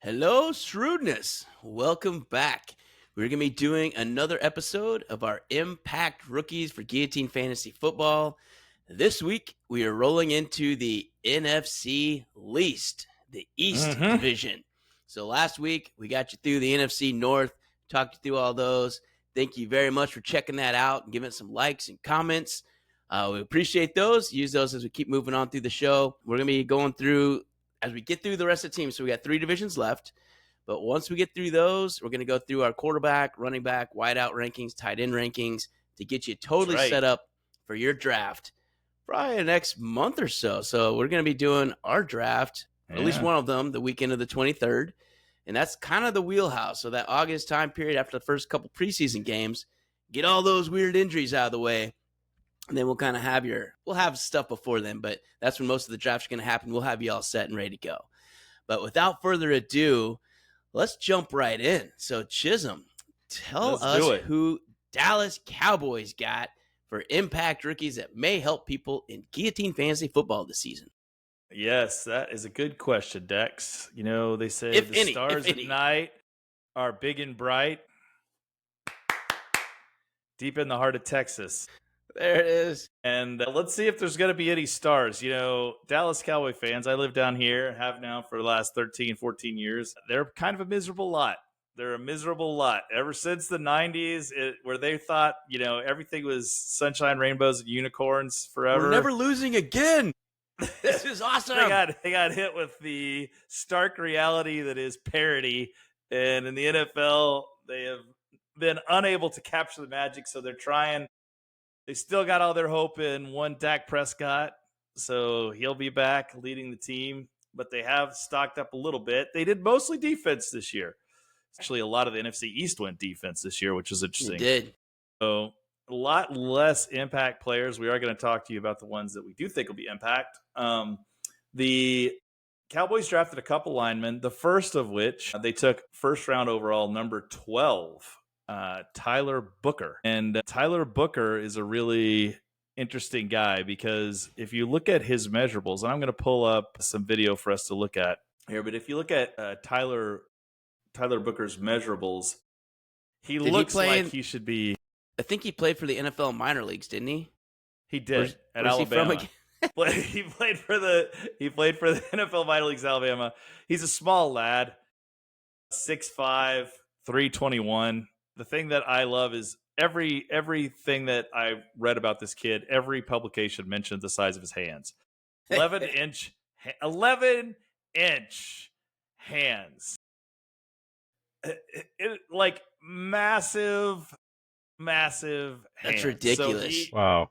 Hello, Shrewdness. Welcome back. We're going to be doing another episode of our Impact Rookies for Guillotine Fantasy Football. This week, we are rolling into the NFC East, the East Division. So last week, we got you through the NFC North, talked you through all those. Thank you very much for checking that out and giving it some likes and comments. We appreciate those. Use those as we keep moving on through the show. We're going to be going through as we get through the rest of the team. So we got 3 divisions left. But once we get through those, we're going to go through our quarterback, running back, wideout rankings, tight end rankings to get you totally set up for your draft probably the next month or so. So we're going to be doing our draft, at least one of them, the weekend of the 23rd. And that's kind of the wheelhouse. So that August time period after the first couple preseason games, get all those weird injuries out of the way. And then we'll kind of have we'll have stuff before then, but that's when most of the drafts are going to happen. We'll have you all set and ready to go. But without further ado, let's jump right in. So Chisholm, tell us who Dallas Cowboys got for impact rookies that may help people in Guillotine Fantasy Football this season. Yes, that is a good question, Dex. You know, they say stars at night are big and bright, deep in the heart of Texas. There it is. And let's see if there's going to be any stars. You know, Dallas Cowboy fans, I live down here, have now for the last 13, 14 years. They're kind of a miserable lot. They're a miserable lot. Ever since the 90s, where they thought, you know, everything was sunshine, rainbows, and unicorns forever. We're never losing again. This is awesome. They got hit with the stark reality that is parity. And in the NFL, they have been unable to capture the magic, so they're trying. They still got all their hope in one Dak Prescott, so he'll be back leading the team. But they have stocked up a little bit. They did mostly defense this year. Actually, a lot of the NFC East went defense this year, which is interesting. It did. So a lot less impact players. We are going to talk to you about the ones that we do think will be impact. The Cowboys drafted a couple linemen, the first of which they took first round overall, number 12. Tyler Booker. And Tyler Booker is a really interesting guy because if you look at his measurables, and I'm going to pull up some video for us to look at here, but if you look at Tyler Booker's measurables, he looks like he should be. I think he played for the NFL minor leagues, didn't he? He did at Alabama. He played for the NFL minor leagues, Alabama. He's a small lad, 6'5", 321. The thing that I love is everything that I read about this kid, every publication mentioned the size of his hands. 11-inch hands. Like massive hands. That's ridiculous. Wow.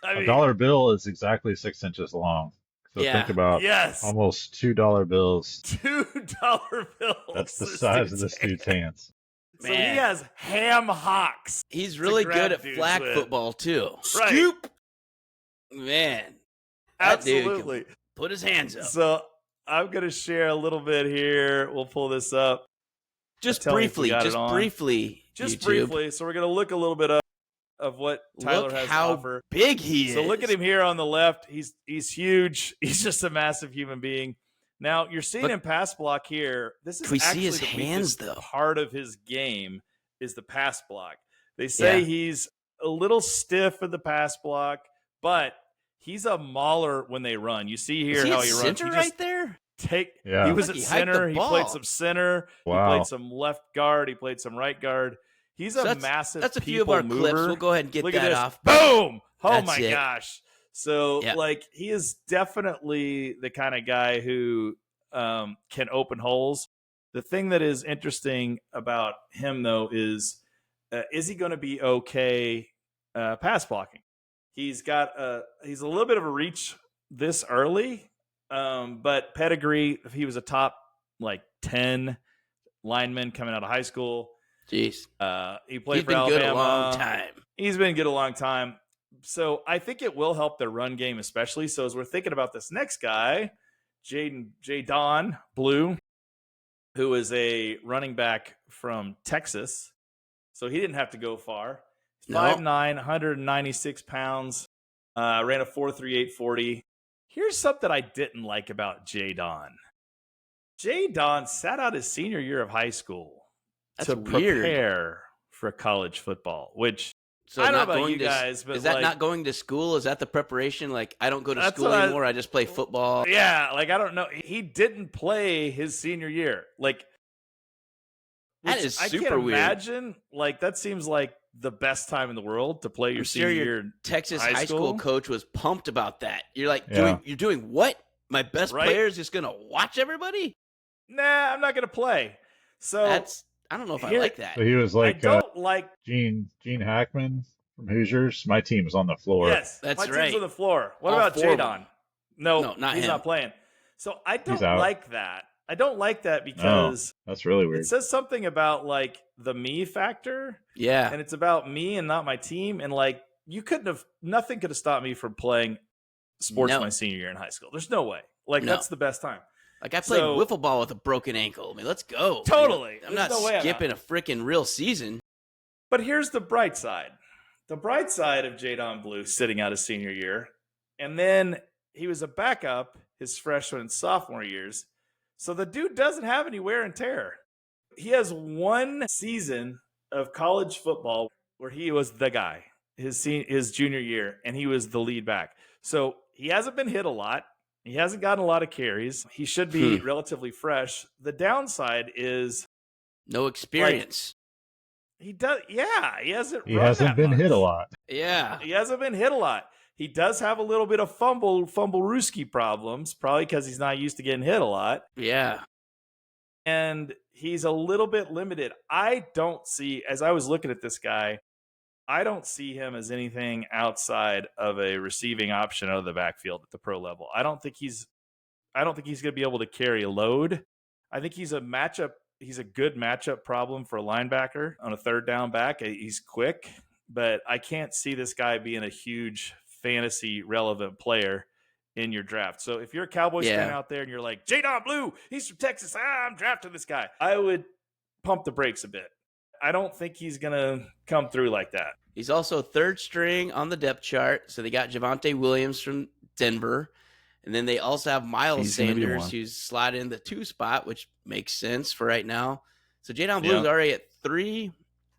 A dollar bill is exactly 6 inches long. So think about almost $2 bills. $2 bills. That's the size of this dude's hands. So he has ham hocks. He's really good at flag football, too. Right. Scoop! Man. Absolutely. Put his hands up. So I'm going to share a little bit here. We'll pull this up. Just briefly. So we're going to look a little bit up of what Tyler has to offer. How big he is. So look at him here on the left. He's huge. He's just a massive human being. Now, you're seeing him pass block here. This is actually his hands, though. Part of his game is the pass block. They say he's a little stiff in the pass block, but he's a mauler when they run. You see here how he runs. Center right there? He was at center. He played some center. Wow. He played some left guard. He played some right guard. He's a massive. That's a few of our mover. clips. We'll go ahead and get that off. Boom! Oh That's my it. gosh! So he is definitely the kind of guy who can open holes. The thing that is interesting about him, though, is he going to be okay pass blocking? He's a little bit of a reach this early, but pedigree. If he was a top 10 lineman coming out of high school. Jeez. He played for Alabama. He's been good a long time. He's been good a long time. So I think it will help their run game, especially. So as we're thinking about this next guy, Jadon Blue, who is a running back from Texas. So he didn't have to go far. 5'9", 196 pounds, ran a 4.38 40. Here's something I didn't like about Jadon. Jadon sat out his senior year of high school to weird. prepare for college football, which so I don't know not about going you to, guys, but is that like, not going to school? Is that the preparation? Like, I don't go to That's school what I- anymore. I just play football. yeah, like I don't know. He didn't play his senior year. Like, That which is I super can't weird. imagine. Like, that seems like the best time in the world to play your I'm senior sure your year. in Texas high high school school coach was pumped about that. You're like, Yeah. you're doing what? My best Right? player is just going to watch everybody? Nah, I'm not going to play. So I don't know if I here- like that. So he was I like don't like. Gene Hackman from Hoosiers. My team was on the floor. Yes, That's my team's right. on the floor. What All about 4 of them. Jadon? No, not he's him. not playing. So I don't out. like that. I don't like that No, because that's really weird. it says something about like the me factor, Yeah. and it's about me and not my team. And like nothing could have stopped me from playing sports No. my senior year in high school. There's no way. Like No. that's the best time. Like, I played So- wiffle ball with a broken ankle. I mean, let's go. Totally. I'm There's not no way I'm skipping a freaking real season. But here's the bright side. The bright side of Jadon Blue sitting out his senior year, and then he was a backup his freshman and sophomore years. So the dude doesn't have any wear and tear. He has one season of college football where he was the guy, his junior year, and he was the lead back. So he hasn't been hit a lot. He hasn't gotten a lot of carries. He should be relatively fresh. The downside is No experience. he does. Yeah, he hasn't. He run hasn't that been much. hit a lot. Yeah. He hasn't been hit a lot. He does have a little bit of fumble-rooski problems, probably because he's not used to getting hit a lot. Yeah. And he's a little bit limited. I don't see, as I was looking at this guy, I don't see him as anything outside of a receiving option out of the backfield at the pro level. I don't think he's going to be able to carry a load. I think he's a good matchup problem for a linebacker on a third down back. He's quick, but I can't see this guy being a huge fantasy relevant player in your draft. So if you're a Cowboys fan out there and you're like, Jadon Blue, he's from Texas, I'm drafting this guy, I would pump the brakes a bit. I don't think he's going to come through like that. He's also third string on the depth chart. So they got Javonte Williams from Denver. And then they also have Miles Sanders, who's slotted in the 2 spot, which makes sense for right now. So Jadon Blue's already at 3.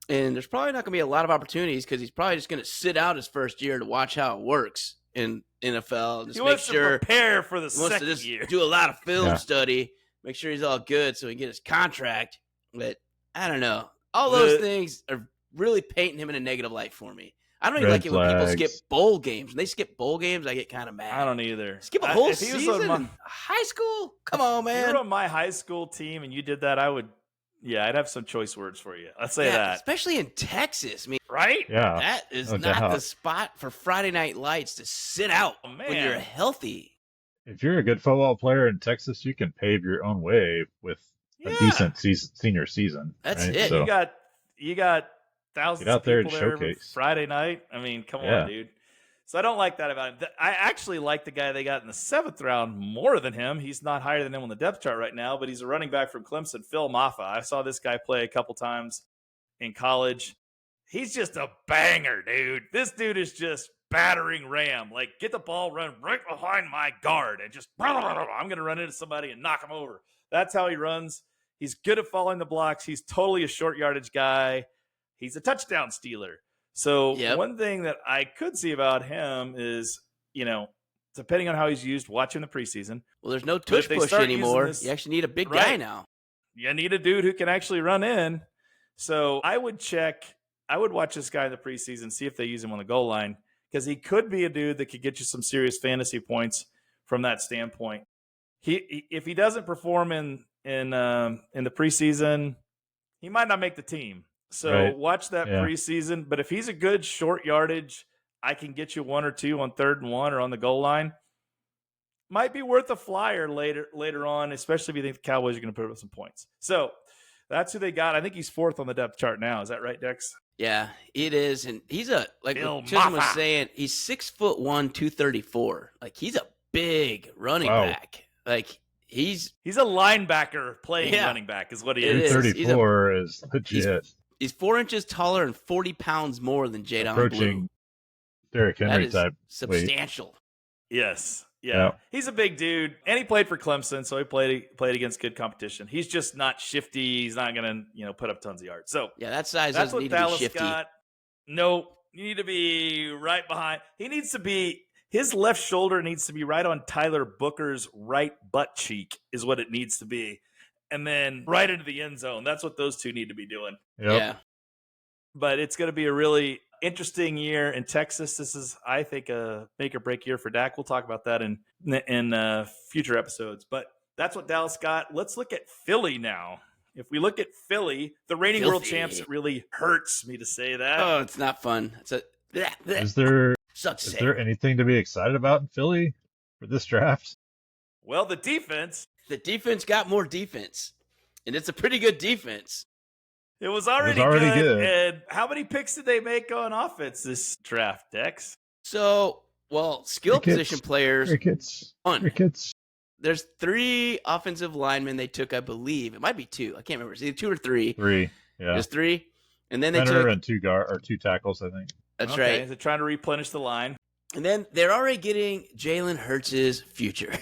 And there's probably not going to be a lot of opportunities because he's probably just going to sit out his first year to watch how it works in NFL. Just he make wants sure to prepare for the he wants to second just year. do a lot of film study, make sure he's all good so he can get his contract. But I don't know. All those things are really painting him in a negative light for me. I don't even like it when people skip bowl games. When they skip bowl games, I get kind of mad. I don't either. Skip a whole season in high school? Come on, man. If you were on my high school team and you did that, I'd have some choice words for you. I'd say that. Especially in Texas. I mean, right? Yeah. That is not the spot for Friday Night Lights to sit out when you're healthy. If you're a good football player in Texas, you can pave your own way with a decent senior season. That's right? it. So, you got thousands out of there people and there every showcase. Friday night. I mean, come on, dude. So I don't like that about him. I actually like the guy they got in the 7th round more than him. He's not higher than him on the depth chart right now, but he's a running back from Clemson, Phil Maffa. I saw this guy play a couple times in college. He's just a banger, dude. This dude is just battering ram. Like, get the ball, run right behind my guard, and just I'm going to run into somebody and knock him over. That's how he runs. He's good at following the blocks. He's totally a short yardage guy. He's a touchdown stealer. So one thing that I could see about him is, depending on how he's used, watching the preseason. Well, there's no tush push anymore. You actually need a big guy now. You need a dude who can actually run in. So I would watch this guy in the preseason, see if they use him on the goal line, because he could be a dude that could get you some serious fantasy points from that standpoint. If he doesn't perform in the preseason, he might not make the team. So watch that preseason. But if he's a good short yardage, I can get you 1 or 2 on 3rd and 1 or on the goal line. Might be worth a flyer later on, especially if you think the Cowboys are going to put up some points. So that's who they got. I think he's 4th on the depth chart now. Is that right, Dex? Yeah, it is. And he's like Chisholm was saying, he's 6'1", 234. Like, he's a big running back. Like, he's a linebacker playing running back is what he is. 234 is legit. He's 4 inches taller and 40 pounds more than Jadon Blue. Approaching Derrick Henry type. Substantial. Weight. Yes. Yeah. He's a big dude, and he played for Clemson, so he played against good competition. He's just not shifty. He's not going to, put up tons of yards. So yeah, that size that's doesn't what need Dallas to be shifty. got. No, you need to be right behind. His left shoulder needs to be right on Tyler Booker's right butt cheek is what it needs to be. And then right into the end zone. That's what those two need to be doing. Yep. Yeah. But it's going to be a really interesting year in Texas. This is, I think, a make or break year for Dak. We'll talk about that in future episodes. But that's what Dallas got. Let's look at Philly now. If we look at Philly, the reigning world champs, it really hurts me to say that. Oh, it's not fun. Is there anything to be excited about in Philly for this draft? Well, the defense. The defense got more defense, and it's a pretty good defense. It was already good. And how many picks did they make on offense this draft, Dex? So, skill position players. Crickets. There's 3 offensive linemen they took, I believe. It might be 2. I can't remember. It's either 2 or 3. 3. Yeah. There's 3. And then they Center took and 2 tackles, I think. That's okay, right. They're trying to replenish the line. And then they're already getting Jalen Hurts' future.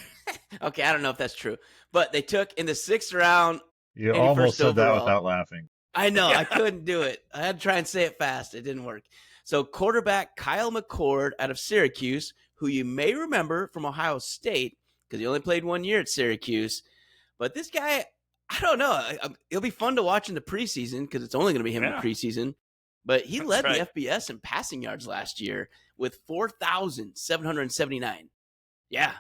Okay, I don't know if that's true. But they took in the 6th round. You almost said that without laughing. I know. I couldn't do it. I had to try and say it fast. It didn't work. So quarterback Kyle McCord out of Syracuse, who you may remember from Ohio State because he only played 1 year at Syracuse. But this guy, I don't know. It'll be fun to watch in the preseason because it's only going to be him in the preseason. But he led the FBS in passing yards last year with 4,779. Yeah,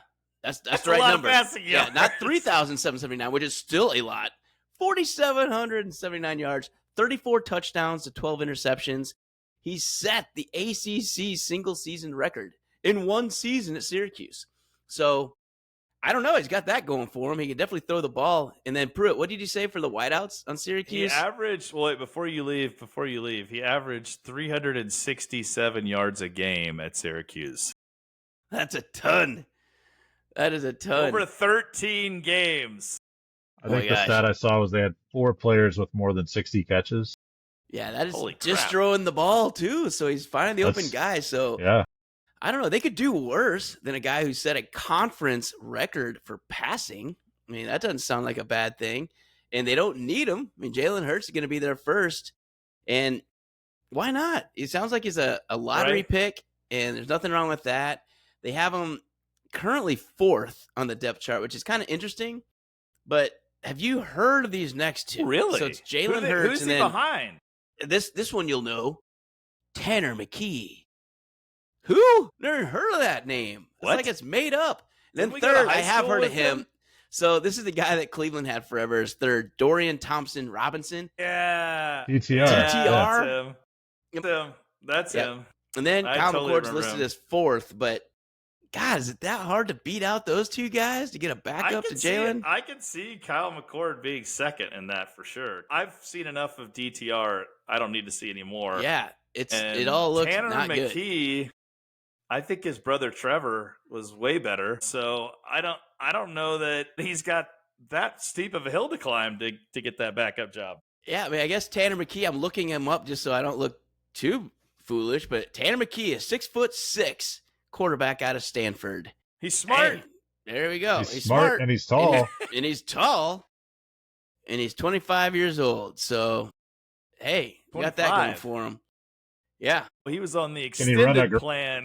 that's the right number. Yeah, not 3,779, which is still a lot. 4,779 yards, 34 touchdowns to 12 interceptions. He set the ACC single season record in one season at Syracuse. So I don't know. He's got that going for him. He can definitely throw the ball. And then Pruitt, what did you say for the wideouts on Syracuse? He averaged, before you leave, he averaged 367 yards a game at Syracuse. That's a ton. That is a ton. Over 13 games. I think the stat I saw was they had 4 players with more than 60 catches. Yeah, that is just throwing the ball, too. So he's finding the open guy. So yeah. I don't know. They could do worse than a guy who set a conference record for passing. I mean, that doesn't sound like a bad thing. And they don't need him. I mean, Jalen Hurts is going to be there first. And why not? It sounds like he's a lottery pick, and there's nothing wrong with that. They have him currently 4th on the depth chart, which is kind of interesting. But have you heard of these next 2? Really? So it's Jalen Hurts. Who's he behind? This one you'll know. Tanner McKee. Who? Never heard of that name. It's like it's made up. And then 3rd, I have heard of him. So this is the guy that Cleveland had forever as 3rd, Dorian Thompson-Robinson. Yeah. DTR. That's him. And then Kyle McCord's listed as 4th, but God, is it that hard to beat out those 2 guys to get a backup to Jalen? I can see Kyle McCord being 2nd in that for sure. I've seen enough of DTR. I don't need to see any more. Yeah, it all looks Tanner not McKee, good. I think his brother Trevor was way better. So I don't know that he's got that steep of a hill to climb to get that backup job. Yeah, I mean, I guess Tanner McKee, I'm looking him up just so I don't look too foolish, but Tanner McKee is 6'6" quarterback out of Stanford. He's smart. And there we go. He's smart and he's tall. And he's tall. And he's 25 years old. So, hey, you got that going for him. Yeah. He was on the extended plan.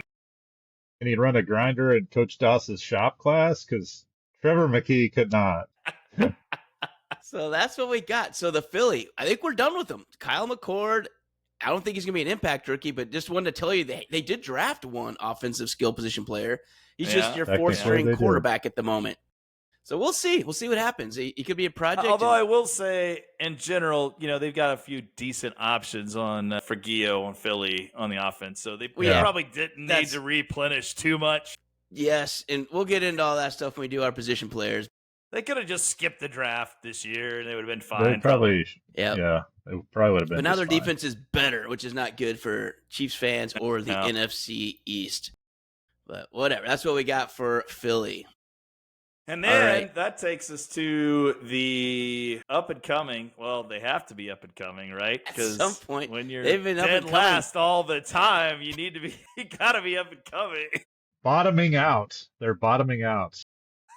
Can he run a grinder in Coach Doss's shop class? Because Trevor McKee could not. So that's what we got. So the Philly, I think we're done with them. Kyle McCord, I don't think he's going to be an impact rookie, but just wanted to tell you they did draft one offensive skill position player. He's just your 4th-string quarterback at the moment. So we'll see. We'll see what happens. He could be a project. Although I will say, in general, they've got a few decent options on for Gio and Philly on the offense. So they probably didn't need to replenish too much. Yes, and we'll get into all that stuff when we do our position players. They could have just skipped the draft this year, and they would have been fine. They probably yeah, it probably would have been. But now their defense is better, which is not good for Chiefs fans or the NFC East. But whatever. That's what we got for Philly. And then that takes us to the up-and-coming. Well, they have to be up-and-coming, right? At some point. When you're dead last all the time, you got to be up-and-coming. bottoming out. They're bottoming out.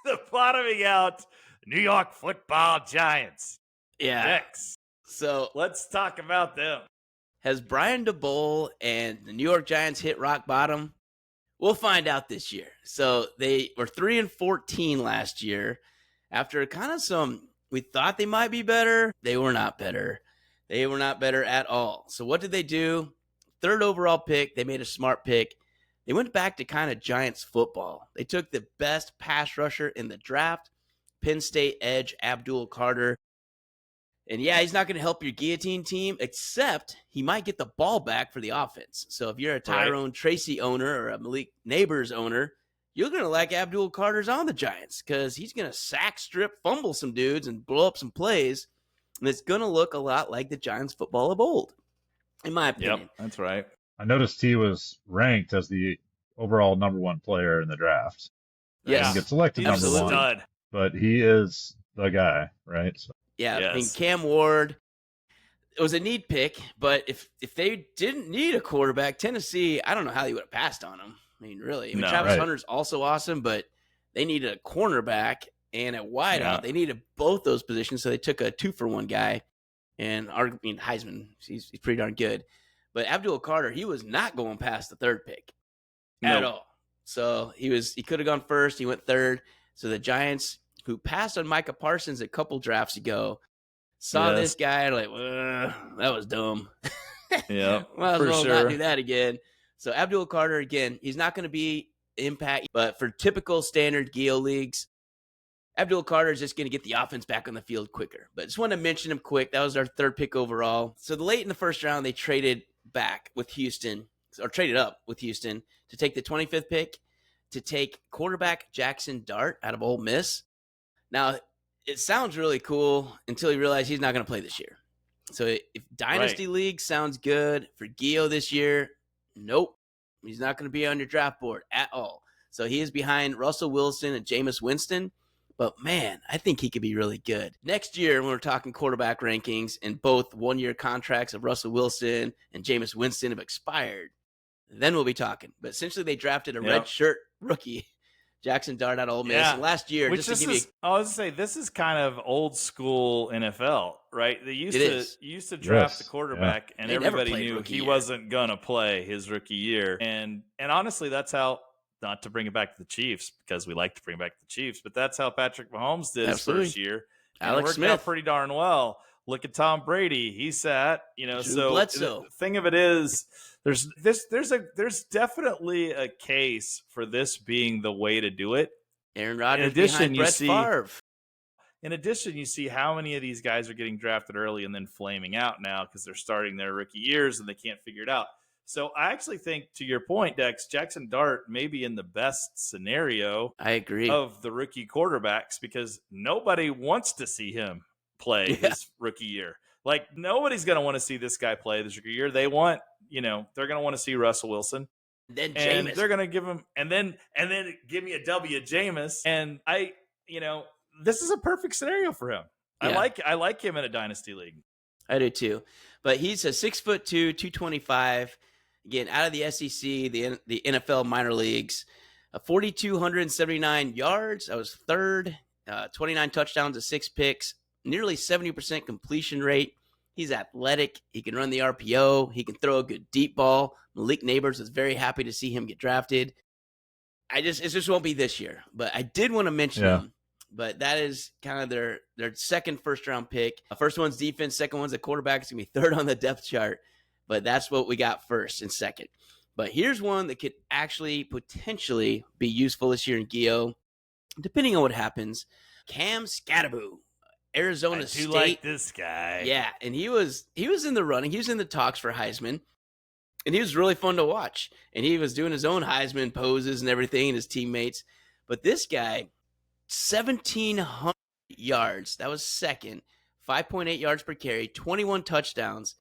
The bottoming out New York Football Giants. Yeah. Next. So let's talk about them. Has Brian DeBoll and the New York Giants hit rock bottom? We'll find out this year. So they were 3-14 last year. After kind of we thought they might be better. They were not better. They were not better at all. So what did they do? 3rd overall pick. They made a smart pick. They went back to kind of Giants football. They took the best pass rusher in the draft, Penn State edge Abdul Carter. And yeah, he's not going to help your Guillotine team, except he might get the ball back for the offense. So if you're a Tyrone Tracy owner or a Malik Neighbors owner, you're going to like Abdul Carter's on the Giants because he's going to sack, strip, fumble some dudes and blow up some plays. And it's going to look a lot like the Giants football of old, in my opinion. Yep, that's right. I noticed he was ranked as the overall number 1 player in the draft. Yeah. He didn't get selected number 1, but he is the guy, right? So. Yeah, yes. I mean, Cam Ward, it was a need pick, but if they didn't need a quarterback, Tennessee, I don't know how they would have passed on him. I mean, really. Travis Hunter's also awesome, but they needed a cornerback and a wideout. Yeah. They needed both those positions, so they took a 2-for-1 guy. And Heisman, he's pretty darn good. But Abdul Carter, he was not going past the 3rd pick at all. So he could have gone first. He went 3rd. So the Giants, who passed on Micah Parsons a couple drafts ago, saw this guy and that was dumb. Yeah, might as well not do that again. So Abdul Carter, again, he's not going to be impact, but for typical standard Geo leagues, Abdul Carter is just going to get the offense back on the field quicker. But just want to mention him quick. That was our 3rd pick overall. So late in the 1st round, they traded back with Houston, or traded up with Houston to take the 25th pick to take quarterback Jackson Dart out of Ole Miss. Now, it sounds really cool until you realize he's not going to play this year. So if Dynasty League sounds good for Gio this year, nope. He's not going to be on your draft board at all. So he is behind Russell Wilson and Jameis Winston. But, man, I think he could be really good. Next year, when we're talking quarterback rankings and both 1-year contracts of Russell Wilson and Jameis Winston have expired, then we'll be talking. But essentially, they drafted a red shirt rookie, Jackson Dart out of Ole Miss. And last year, I was going to say, this is kind of old school NFL, right? They used to draft the quarterback, and everybody knew he wasn't going to play his rookie year. And honestly, that's how, not to bring it back to the Chiefs, because we like to bring it back to the Chiefs, but that's how Patrick Mahomes did his first year. And Alex it worked Smith out pretty darn well. Look at Tom Brady. He sat, Drew Bledsoe. The thing of it is, there's definitely a case for this being the way to do it. Aaron Rodgers behind Brett Favre. In addition, you see how many of these guys are getting drafted early and then flaming out now because they're starting their rookie years and they can't figure it out. So I actually think, to your point, Dex, Jackson Dart may be in the best scenario. I agree. Of the rookie quarterbacks, because nobody wants to see him play his rookie year. Like, nobody's going to want to see this guy play this rookie year. They want, they're going to want to see Russell Wilson. Then and Jameis. They're going to give him, and then give me a W Jameis. And this is a perfect scenario for him. Yeah. I like him in a dynasty league. I do too. But he's a 6'2", 225. Again, out of the SEC, the NFL minor leagues, 4,279 yards. I was 3rd, 29 touchdowns to 6 picks, nearly 70% completion rate. He's athletic. He can run the RPO. He can throw a good deep ball. Malik Neighbors was very happy to see him get drafted. It just won't be this year. But I did want to mention him. But that is kind of their second first-round pick. First one's defense. Second one's a quarterback. It's going to be 3rd on the depth chart. But that's what we got first and second. But here's one that could actually potentially be useful this year in Geo, depending on what happens. Cam Skattebo, Arizona State. I do like this guy. Yeah, and he was in the running. He was in the talks for Heisman, and he was really fun to watch. And he was doing his own Heisman poses and everything, and his teammates. But this guy, 1,700 yards. That was second. 5.8 yards per carry, 21 touchdowns.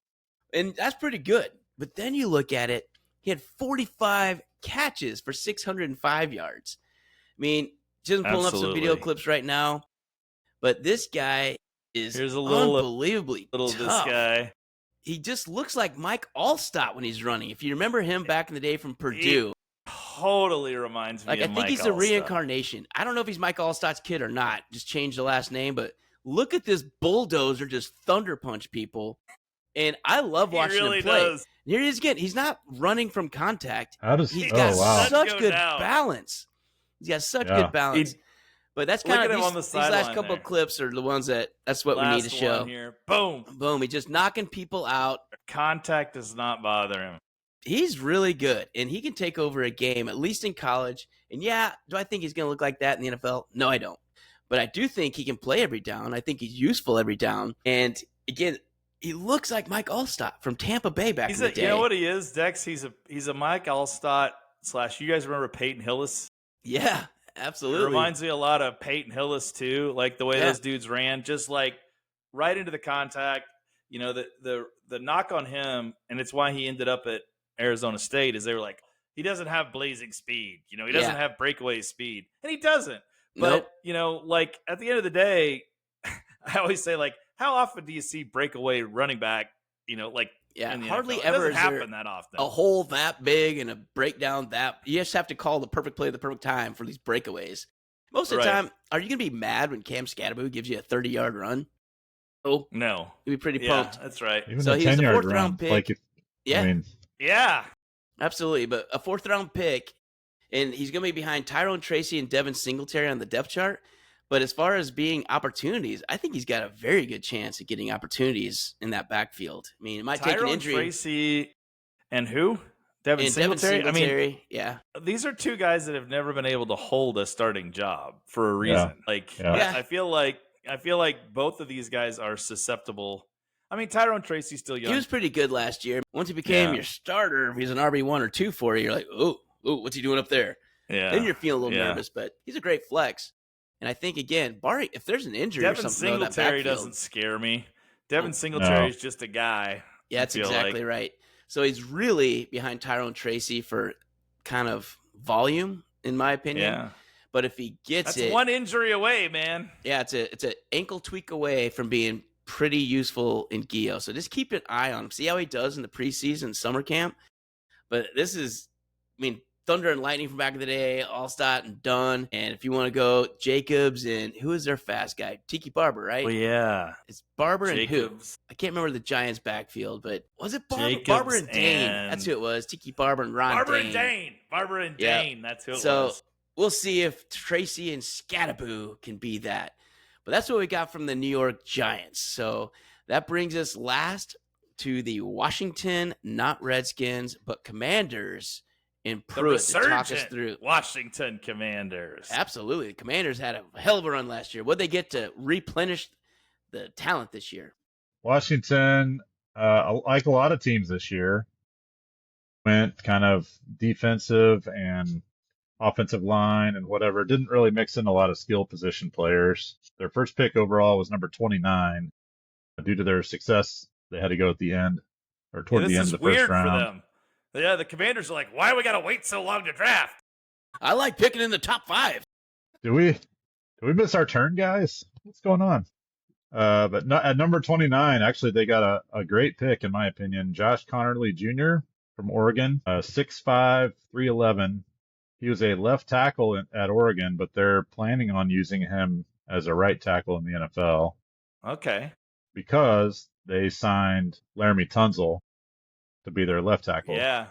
And that's pretty good. But then you look at it, he had 45 catches for 605 yards. I mean, just pulling up some video clips right now. But this guy is unbelievably tough. This guy. He just looks like Mike Allstott when he's running. If you remember him back in the day from Purdue. totally reminds me of I think Mike he's a reincarnation. I don't know if he's Mike Allstott's kid or not. Just changed the last name, but look at this bulldozer just thunder punch people. And I love watching him play. Does. Here he is again. He's not running from contact. He's got such good balance. He's got such good balance. But that's kind of these last couple of clips are the ones that's what we need to show. Here. Boom. Boom. He's just knocking people out. Contact does not bother him. He's really good, and he can take over a game, at least in college. And yeah, do I think he's going to look like that in the NFL? No, I don't. But I do think he can play every down. I think he's useful every down. And again, he looks like Mike Allstott from Tampa Bay back in the day. You know what he is, Dex? He's a Mike Allstott / you guys remember Peyton Hillis? Yeah, absolutely. It reminds me a lot of Peyton Hillis too, like the way those dudes ran, just like right into the contact. You know, the knock on him, and it's why he ended up at Arizona State, is they were like, he doesn't have blazing speed. You know, he doesn't have breakaway speed, and he doesn't. But, you know, like at the end of the day, I always say, like, how often do you see breakaway running back, you know, like, hardly NFL? ever doesn't happen that often. A hole that big and a breakdown that you just have to call the perfect play at the perfect time for these breakaways. Most of the time, are you going to be mad when Cam Skattebo gives you a 30-yard run? Oh, no. You'd be pretty pumped. That's right. Even so he was a 4th round pick. Like yeah. Absolutely. But a 4th round pick, and he's going to be behind Tyrone Tracy and Devin Singletary on the depth chart. But as far as being opportunities, I think he's got a very good chance of getting opportunities in that backfield. I mean, it might take an injury. Tyrone Tracy and who? Devin Singletary? I mean, these are two guys that have never been able to hold a starting job for a reason. I feel like both of these guys are susceptible. I mean, Tyrone Tracy's still young. He was pretty good last year. Once he became your starter, if he's an RB1 or 2 for you, you're like, oh, what's he doing up there? Yeah. Then you're feeling a little nervous, but he's a great flex. And I think, again, barring if there's an injury Devin or something, Singletary doesn't scare me. Devin Singletary is just a guy. Yeah, that's exactly right. So he's really behind Tyrone Tracy for kind of volume, in my opinion. Yeah. But if he gets that's one injury away, man. Yeah, it's an ankle tweak away from being pretty useful in Gio. So just keep an eye on him. See how he does in the preseason, summer camp. But this is, I mean, Thunder and Lightning from back in the day, Allstott and Dunn. And if you want to go, Jacobs and who is their fast guy? Tiki Barber, right? Well, yeah. It's Barber Jacobs. And who? I can't remember the Giants' backfield, but was it Barber? Barber and Dane. That's who it was. Tiki Barber and Ron Dane. Barber and Dane. That's who it was. So we'll see if Tracy and Skattebo can be that. But that's what we got from the New York Giants. So that brings us last to the Washington, not Redskins, but Commanders. And Pruitt to talk us through Washington Commanders. Absolutely. The Commanders had a hell of a run last year. What'd they get to replenish the talent this year? Washington, like a lot of teams this year, went kind of defensive and offensive line and whatever. Didn't really mix in a lot of skill position players. Their first pick overall was number 29. Due to their success, they had to go at the end or toward the end of the first round. For them. Yeah, the Commanders are like, why we got to wait so long to draft? I like picking in the top 5. Do we miss our turn, guys? What's going on? But at number 29, actually, they got a great pick, in my opinion. Josh Connerly Jr. from Oregon, 6'5", 311. He was a left tackle at Oregon, but they're planning on using him as a right tackle in the NFL. Okay. Because they signed Laramie Tunsil to be their left tackle. Yeah.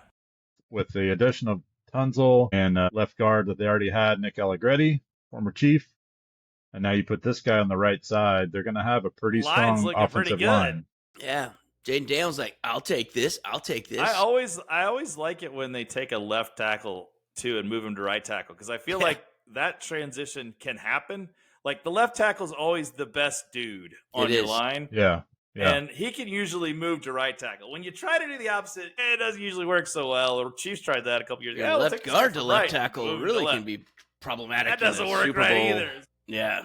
With the addition of Tunsil and left guard that they already had, Nick Allegretti, former Chief, and now you put this guy on the right side, they're going to have a pretty strong offensive line. Yeah. Jaden Daniels like, I'll take this. I always like it when they take a left tackle too and move him to right tackle, because I feel like that transition can happen. Like the left tackle is always the best dude on your line. Yeah. Yeah. And he can usually move to right tackle. When you try to do the opposite, it doesn't usually work so well. The Chiefs tried that a couple years ago. Left guard to left tackle really can be problematic. That doesn't work right either. Yeah.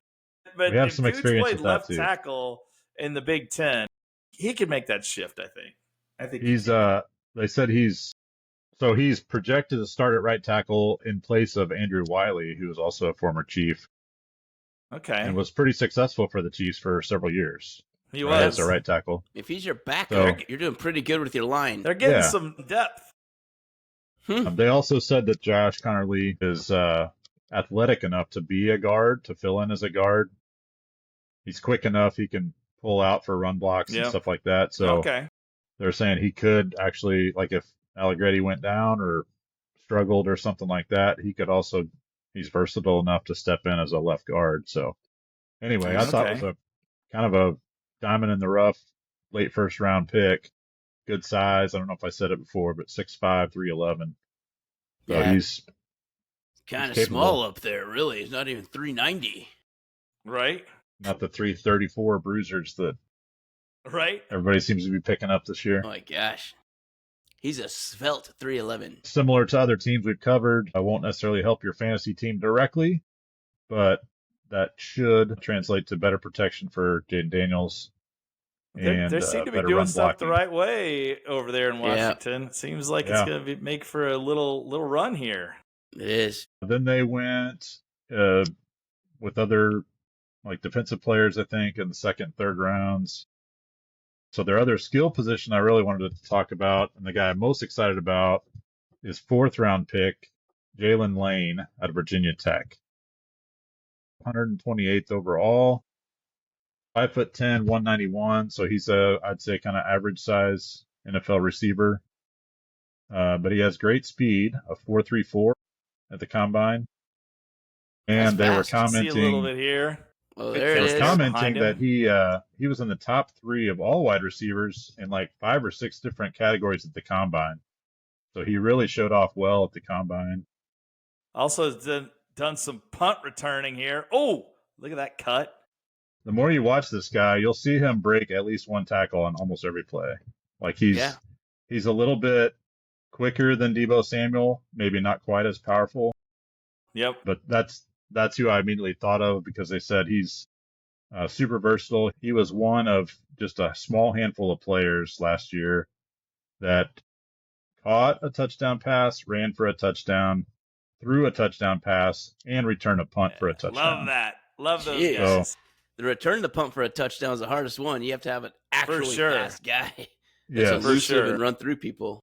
But we have some experience with that left too. Tackle in the Big Ten, he can make that shift, I think he's they said he's projected to start at right tackle in place of Andrew Wiley, who was also a former Chief. Okay. And was pretty successful for the Chiefs for several years. He was. As a right tackle. If he's your backer, you're doing pretty good with your line. They're getting some depth. They also said that Josh Connerly is athletic enough to be a guard, to fill in as a guard. He's quick enough. He can pull out for run blocks and Yep. stuff like that. So Okay. they're saying he could actually, like if Allegretti went down or struggled or something like that, he could also, he's versatile enough to step in as a left guard. So anyway, I thought it was Okay. a kind of a diamond in the rough, late first round pick. Good size. I don't know if I said it before, but 6'5", 311. So Yeah. he's Kind of capable. small up there, really. He's not even 390. Right. Not the 334 bruisers that Right. everybody seems to be picking up this year. Oh my gosh. He's a svelte 311. Similar to other teams we've covered, I won't necessarily help your fantasy team directly, but that should translate to better protection for Jaden Daniels. They seem to be better doing run stuff the blocking. right way over there in Yeah. Washington. It seems like Yeah. it's going to make for a little run here. It is. Then they went with other like defensive players, I think, in the second, third rounds. So their other skill position I really wanted to talk about, and the guy I'm most excited about, is fourth round pick Jalen Lane out of Virginia Tech. 128th overall, 5'10", 191. So he's I'd say kind of average size NFL receiver. But he has great speed, a 4.34 at the combine. And they were fast. See a little commenting. bit here. Oh, Good there it They catch were is. behind commenting him. that he was in the top 3 of all wide receivers in like 5 or 6 different categories at the combine. So he really showed off well at the combine. Also done some punt returning here. Oh, look at that cut. The more you watch this guy, you'll see him break at least one tackle on almost every play. Like he's a little bit quicker than Deebo Samuel, maybe not quite as powerful, Yep. but that's who I immediately thought of because they said he's super versatile. He was one of just a small handful of players last year that caught a touchdown pass, ran for a touchdown, threw a touchdown pass, and returned a punt for a touchdown. Love that. Love those Jeez. guys. The return to the punt for a touchdown is the hardest one. You have to have an actually sure. fast guy Yeah. that's For elusive sure. and run through people.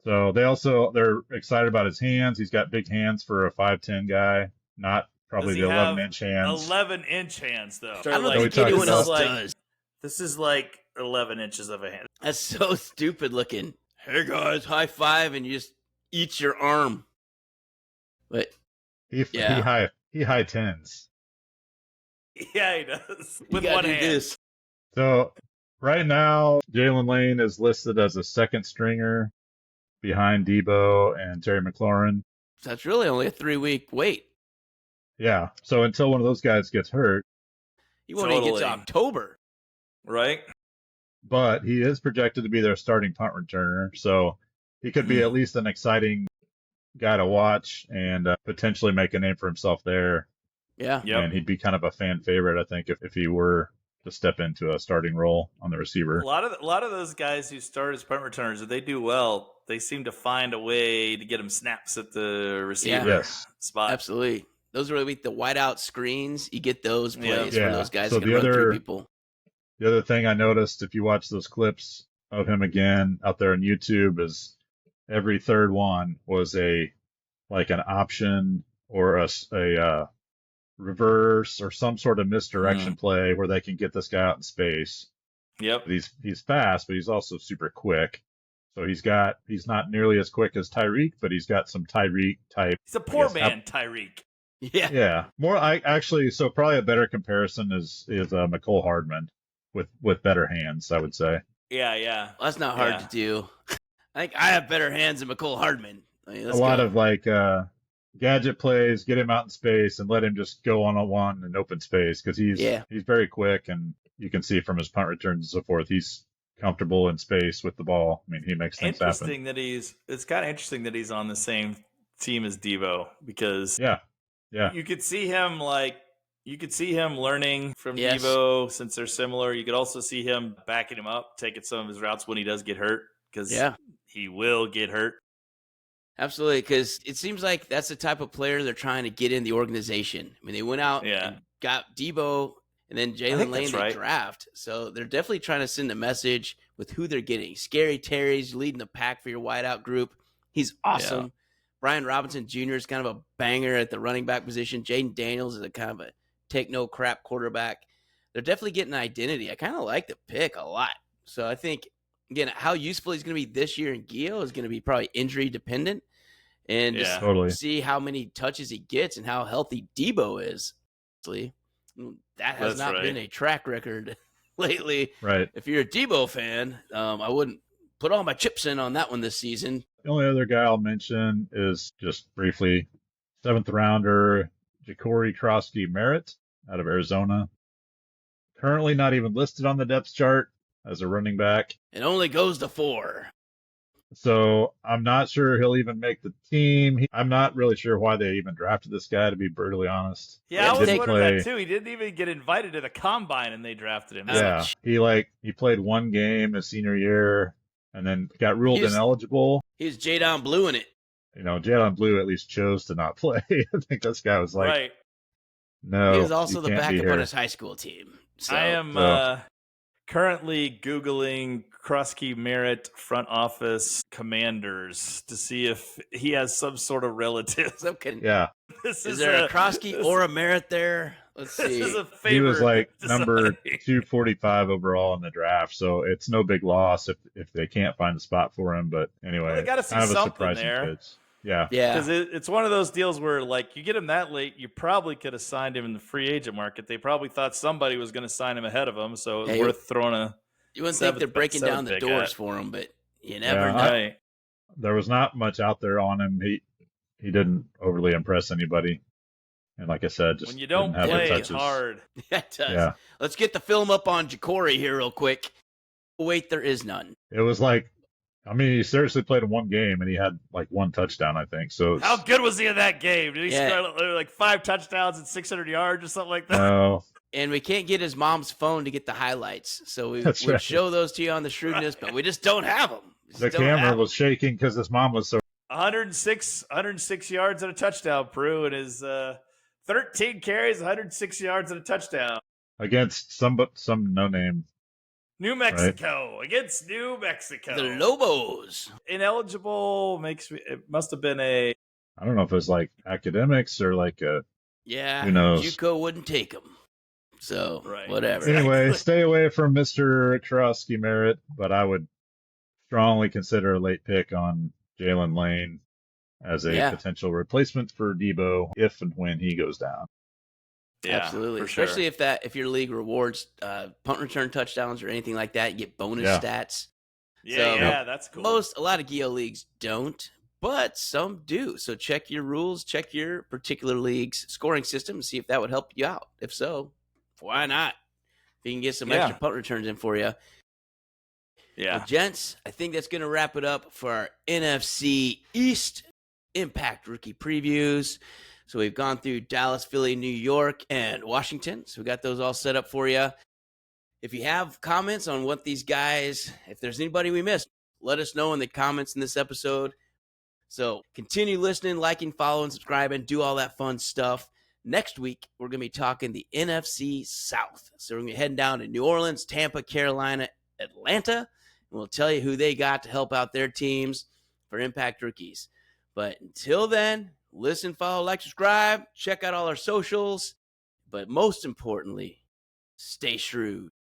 So they're excited about his hands. He's got big hands for a 5'10" guy, not probably Does the he have 11-inch hands. 11-inch hands, though. I don't like- think we talked anyone else about- does. This is like 11 inches of a hand. That's so stupid looking. Hey guys, high five, and you just eat your arm. But He Yeah. high tens. Yeah, he does. you With gotta one do hand. this. So right now, Jalen Lane is listed as a second stringer behind Debo and Terry McLaurin. So that's really only a 3-week wait. Yeah. So until one of those guys gets hurt, You won't even get to Totally. October. Right? but he is projected to be their starting punt returner. So he could be at least an exciting guy to watch and potentially make a name for himself there. Yeah. Yep. And he'd be kind of a fan favorite, I think, if he were to step into a starting role on the receiver. A lot of those guys who start as punt returners, if they do well, they seem to find a way to get them snaps at the receiver Yes. spot. Absolutely. Those are really the whiteout screens. You get those plays Yeah. where those guys So can the run through other- people. The other thing I noticed, if you watch those clips of him again out there on YouTube, is every third one was an option or a reverse or some sort of misdirection play where they can get this guy out in space. Yep. But he's fast, but he's also super quick. So he's not nearly as quick as Tyreek, but he's got some Tyreek type. He's a poor guess, man, Tyreek. Yeah. Yeah, so probably a better comparison is McCole Hardman with better hands, I would say. Yeah. Well, that's not hard to do. I think I have better hands than McCole Hardman. I mean, A lot of gadget plays, get him out in space and let him just go one-on-one in open space because he's very quick, and you can see from his punt returns and so forth, he's comfortable in space with the ball. I mean, he makes things happen. It's kind of interesting that he's on the same team as Deebo because Yeah. you could see him learning from Yes. Deebo since they're similar. You could also see him backing him up, taking some of his routes when he does get hurt because he will get hurt. Absolutely, because it seems like that's the type of player they're trying to get in the organization. I mean, they went out and got Debo and then Jalen Lane to draft. So they're definitely trying to send a message with who they're getting. Scary Terry's leading the pack for your wideout group. He's awesome. Brian Robinson Jr. is kind of a banger at the running back position. Jaden Daniels is a kind of a take-no-crap quarterback. They're definitely getting an identity. I kind of like the pick a lot. So I think, again, how useful he's going to be this year in Gio is going to be probably injury-dependent. And just see how many touches he gets and how healthy Debo is. That has not been a track record lately. Right. If you're a Debo fan, I wouldn't put all my chips in on that one this season. The only other guy I'll mention is just briefly 7th rounder Ja'Cory Krosky-Merritt out of Arizona. Currently not even listed on the depth chart as a running back. It only goes to 4. So I'm not sure he'll even make the team. I'm not really sure why they even drafted this guy, to be brutally honest. Yeah, I was wondering that too. He didn't even get invited to the combine, and they drafted him. Yeah, he played one game his senior year, and then got ruled ineligible. He's Jadon Blue in it. Jadon Blue at least chose to not play. I think this guy was like, no. He was also the backup on his high school team. So. I am currently Googling Krosky-Merritt front office commanders to see if he has some sort of relatives. Yeah. Is there a Krosky or a Merritt there? Let's see. This is a favor. He was like number 245 overall in the draft, so it's no big loss if they can't find a spot for him. But anyway, they got to see kind of something there. Pitch. Yeah. Because it's one of those deals where, like, you get him that late, you probably could have signed him in the free agent market. They probably thought somebody was going to sign him ahead of him, so it was worth throwing a. You wouldn't think they're breaking down the doors for him, but you never know. There was not much out there on him. He didn't overly impress anybody. And like I said, just when you don't play, it's hard. Yeah, it does. Yeah. Let's get the film up on Ja'Cory here real quick. Wait, there is none. It was like, he seriously played in one game, and he had like one touchdown, I think. So how good was he in that game? Did he score like 5 touchdowns and 600 yards or something like that? No. And we can't get his mom's phone to get the highlights, so we would show those to you on the Shrewdness, but we just don't have them. The camera was shaking because his mom was so. 106 yards and a touchdown, Prue, and his 13 carries, 106 yards and a touchdown against some no-name. New Mexico against New Mexico. The Lobos. Ineligible it must have been a. I don't know if it was like academics or like a. Yeah, who knows? JUCO wouldn't take him. So whatever. Anyway, stay away from Mr. Krosky-Merritt, but I would strongly consider a late pick on Jalen Lane as a potential replacement for Debo if and when he goes down. Yeah, absolutely. Especially if your league rewards punt return touchdowns or anything like that, you get bonus stats. Yeah, that's cool. A lot of Geo leagues don't, but some do. So check your rules, check your particular league's scoring system, and see if that would help you out. If so, why not? If you can get some extra punt returns in for you. Yeah. Well, gents, I think that's going to wrap it up for our NFC East Impact rookie previews. So we've gone through Dallas, Philly, New York, and Washington. So we got those all set up for you. If you have comments on what these guys, if there's anybody we missed, let us know in the comments in this episode. So continue listening, liking, following, subscribing, do all that fun stuff. Next week, we're going to be talking the NFC South. So we're going to be heading down to New Orleans, Tampa, Carolina, Atlanta, and we'll tell you who they got to help out their teams for Impact Rookies. But until then, listen, follow, like, subscribe, check out all our socials, but most importantly, stay shrewd.